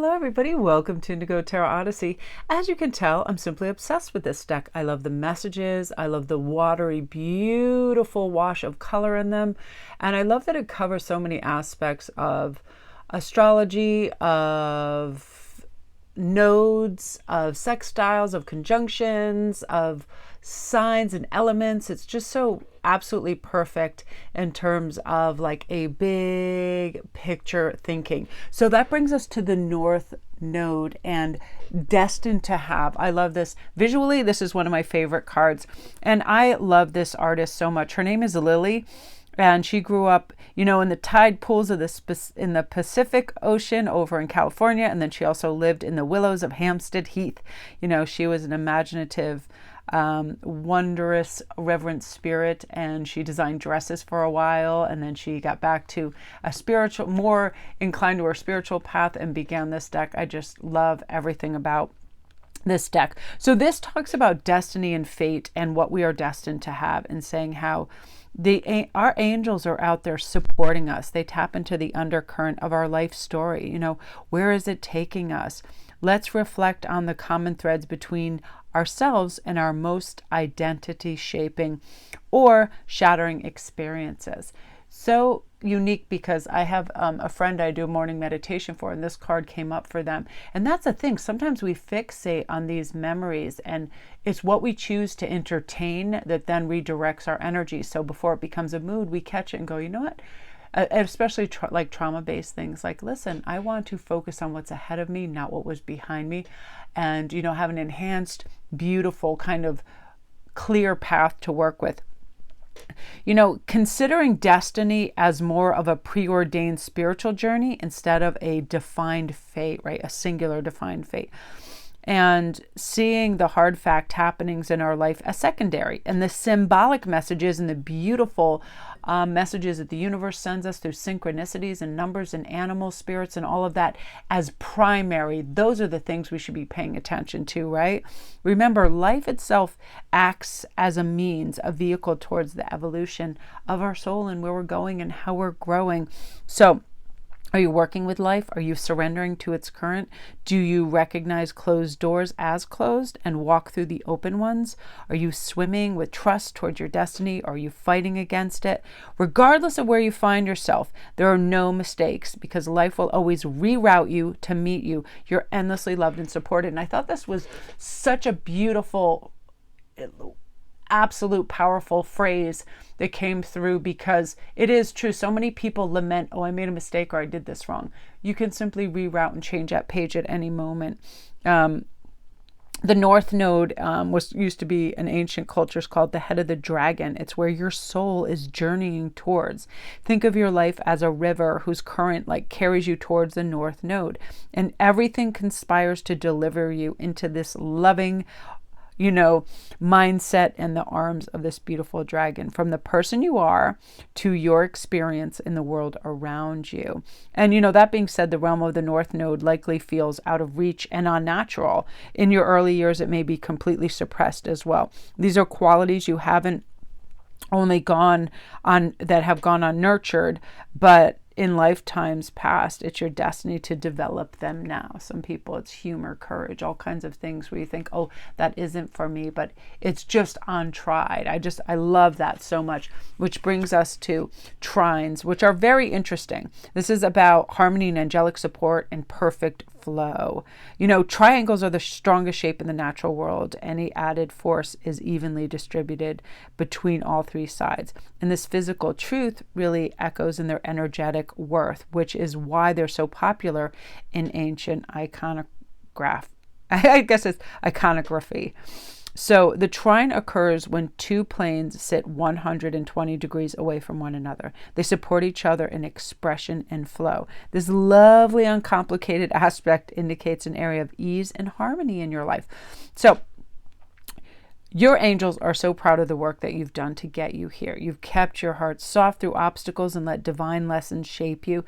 Hello everybody, welcome to Indigo Tarot Odyssey. As you can tell, I'm simply obsessed with this deck. I love the messages, I love the watery, beautiful wash of color in them, and I love that it covers so many aspects of astrology, of nodes, of sextiles, of conjunctions, of signs and elements. It's just so absolutely perfect in terms of like a big picture thinking. So that brings us to the North Node and Destined to Have. I love this. Visually, this is one of my favorite cards. And I love this artist so much. Her name is Lily. And she grew up, in the tide pools of in the Pacific Ocean over in California. And then she also lived in the willows of Hampstead Heath. She was an imaginative, wondrous, reverent spirit. And she designed dresses for a while. And then she got back to a spiritual, more inclined to her spiritual path and began this deck. I just love everything about this deck. So this talks about destiny and fate and what we are destined to have, and saying how our angels are out there supporting us. They tap into the undercurrent of our life story. Where is it taking us? Let's reflect on the common threads between ourselves and our most identity shaping or shattering experiences. So unique, because I have a friend I do morning meditation for, and this card came up for them. And that's the thing. Sometimes we fixate on these memories, and it's what we choose to entertain that then redirects our energy. So before it becomes a mood, we catch it and go, you know what? Especially like trauma-based things, like, listen, I want to focus on what's ahead of me, not what was behind me. And, have an enhanced, beautiful, kind of clear path to work with. Considering destiny as more of a preordained spiritual journey instead of a defined fate, right? A singular defined fate. And seeing the hard fact happenings in our life as secondary, and the symbolic messages and the beautiful messages that the universe sends us through synchronicities and numbers and animal spirits and all of that as primary. Those are the things we should be paying attention to, right? Remember, life itself acts as a means, a vehicle towards the evolution of our soul and where we're going and how we're growing. So, are you working with life? Are you surrendering to its current? Do you recognize closed doors as closed and walk through the open ones? Are you swimming with trust towards your destiny? Or are you fighting against it? Regardless of where you find yourself, there are no mistakes, because life will always reroute you to meet you. You're endlessly loved and supported. And I thought this was such a beautiful, absolute powerful phrase that came through, because it is true. So many people lament, oh, I made a mistake, or I did this wrong. You can simply reroute and change that page at any moment. The North Node used to be in ancient cultures called the head of the dragon. It's where your soul is journeying towards. Think of your life as a river whose current carries you towards the North Node, and everything conspires to deliver you into this loving, mindset and the arms of this beautiful dragon, from the person you are to your experience in the world around you. And, that being said, the realm of the North Node likely feels out of reach and unnatural. In your early years, it may be completely suppressed as well. These are qualities you haven't only that have gone unnurtured, but in lifetimes past, it's your destiny to develop them now. Some people, it's humor, courage, all kinds of things where you think, oh, that isn't for me, but it's just untried. I love that so much, which brings us to trines, which are very interesting. This is about harmony and angelic support and perfect flow. Triangles are the strongest shape in the natural world. Any added force is evenly distributed between all three sides. And this physical truth really echoes in their energetic worth, which is why they're so popular in ancient iconography. I guess it's iconography. So the trine occurs when two planes sit 120 degrees away from one another. They support each other in expression and flow. This lovely, uncomplicated aspect indicates an area of ease and harmony in your life. So Your angels are so proud of the work that you've done to get you here. You've kept your heart soft through obstacles and let divine lessons shape you.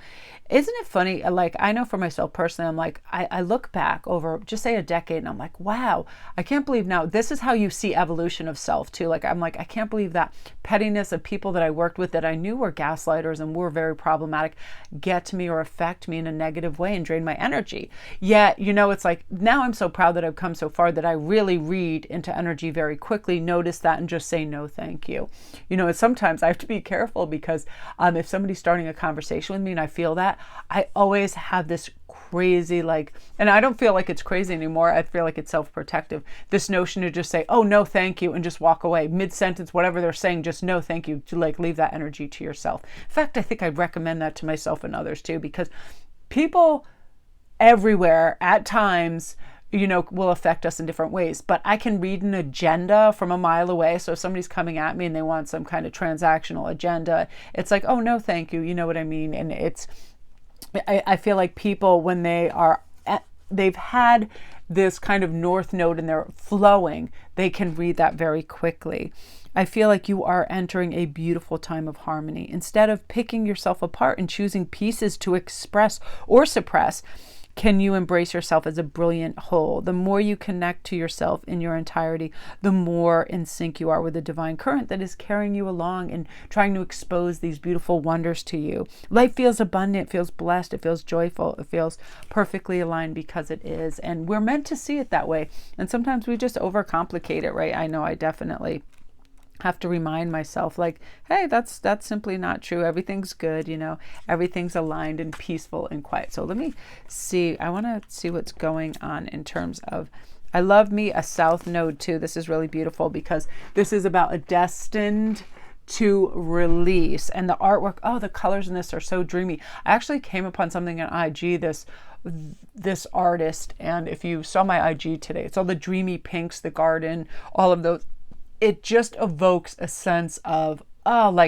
Isn't it funny? Like, I know for myself personally, I'm like, I look back over just say a decade and I'm like, wow, I can't believe now. This is how you see evolution of self too. Like, I'm like, I can't believe that pettiness of people that I worked with that I knew were gaslighters and were very problematic get to me or affect me in a negative way and drain my energy. Yet, it's like now I'm so proud that I've come so far that I really read into energy very quickly, notice that, and just say no thank you. And sometimes I have to be careful because if somebody's starting a conversation with me and I feel that, I always have this crazy and I don't feel like it's crazy anymore. I feel like it's self-protective, this notion to just say, oh no thank you, and just walk away mid-sentence, whatever they're saying, just no thank you, to leave that energy to yourself. In fact, I think I'd recommend that to myself and others too, because people everywhere at times will affect us in different ways. But I can read an agenda from a mile away. So if somebody's coming at me and they want some kind of transactional agenda, it's like, oh, no, thank you. You know what I mean? And I feel like people, when they've had this kind of north node and they're flowing, they can read that very quickly. I feel like you are entering a beautiful time of harmony. Instead of picking yourself apart and choosing pieces to express or suppress, can you embrace yourself as a brilliant whole? The more you connect to yourself in your entirety, the more in sync you are with the divine current that is carrying you along and trying to expose these beautiful wonders to you. Life feels abundant, feels blessed, it feels joyful, it feels perfectly aligned because it is. And we're meant to see it that way. And sometimes we just overcomplicate it, right? I know I definitely have to remind myself, hey, that's simply not true. Everything's good, everything's aligned and peaceful and quiet. So let me see. I want to see what's going on in terms of, I love me a south node too. This is really beautiful because this is about a destined to release. And the artwork, the colors in this are so dreamy. I actually came upon something on IG, this artist, and if you saw my IG today, it's all the dreamy pinks, the garden, all of those. It just evokes a sense of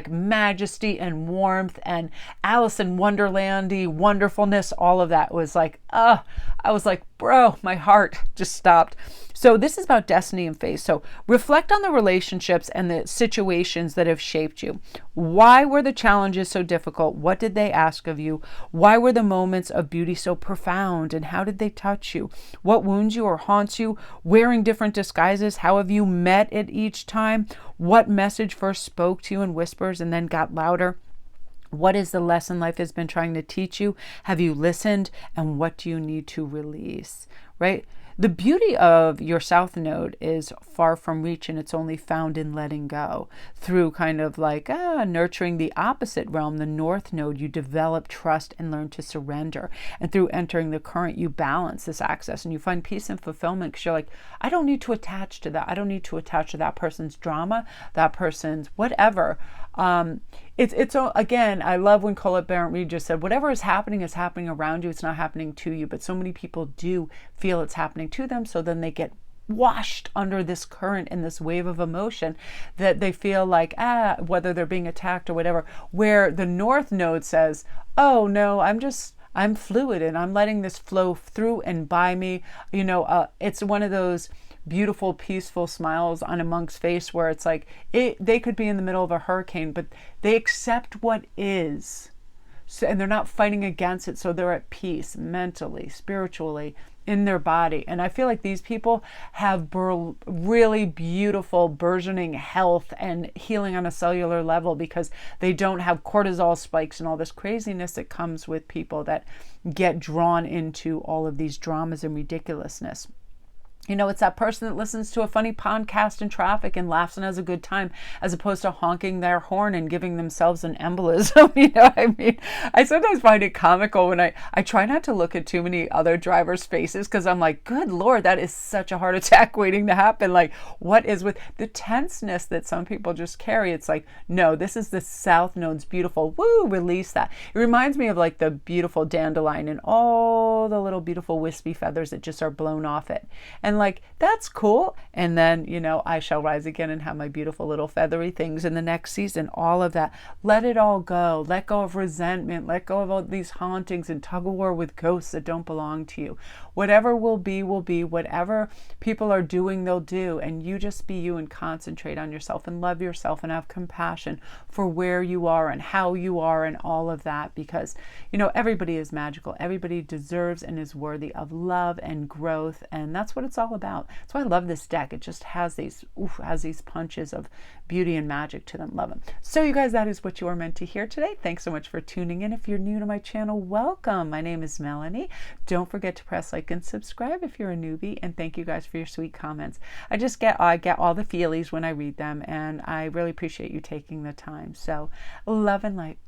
majesty and warmth and Alice in Wonderlandy wonderfulness. All of that was I was like, bro, my heart just stopped. So this is about destiny and fate. So reflect on the relationships and the situations that have shaped you. Why were the challenges so difficult? What did they ask of you? Why were the moments of beauty so profound? And how did they touch you? What wounds you or haunts you? Wearing different disguises, how have you met it each time? What message first spoke to you in whispers and then got louder? What is the lesson life has been trying to teach you? Have you listened? And what do you need to release, right? The beauty of your south node is far from reach, and it's only found in letting go. Through kind of nurturing the opposite realm, the north node, you develop trust and learn to surrender. And through entering the current, you balance this access and you find peace and fulfillment because you're like, I don't need to attach to that. I don't need to attach to that person's drama, that person's whatever. It's again, I love when Colette Barrett Reed just said, whatever is happening around you. It's not happening to you. But so many people do feel it's happening to them. So then they get washed under this current and this wave of emotion that they feel like, whether they're being attacked or whatever, where the north node says, oh no, I'm fluid and I'm letting this flow through and by me. It's one of those beautiful, peaceful smiles on a monk's face where it's like they could be in the middle of a hurricane, but they accept what is. So, and they're not fighting against it. So they're at peace mentally, spiritually, in their body. And I feel like these people have really beautiful burgeoning health and healing on a cellular level because they don't have cortisol spikes and all this craziness that comes with people that get drawn into all of these dramas and ridiculousness. It's that person that listens to a funny podcast in traffic and laughs and has a good time, as opposed to honking their horn and giving themselves an embolism. I sometimes find it comical when I try not to look at too many other drivers' faces because I'm like, good Lord, that is such a heart attack waiting to happen. Like, what is with the tenseness that some people just carry? It's like, no, this is the south node's beautiful. Woo, release that. It reminds me of the beautiful dandelion and all the little beautiful wispy feathers that just are blown off it. And And like, that's cool. And then, I shall rise again and have my beautiful little feathery things in the next season. All of that. Let it all go. Let go of resentment. Let go of all these hauntings and tug of war with ghosts that don't belong to you. Whatever will be, will be. Whatever people are doing, they'll do. And you just be you and concentrate on yourself and love yourself and have compassion for where you are and how you are and all of that. Because, everybody is magical. Everybody deserves and is worthy of love and growth. And that's what it's all about. That's why I love this deck. It just has these punches of beauty and magic to them. Love them. So you guys, that is what you are meant to hear today. Thanks so much for tuning in. If you're new to my channel, welcome. My name is Melanie. Don't forget to press like and subscribe if you're a newbie. And thank you guys for your sweet comments. I get all the feelies when I read them, and I really appreciate you taking the time. So love and light.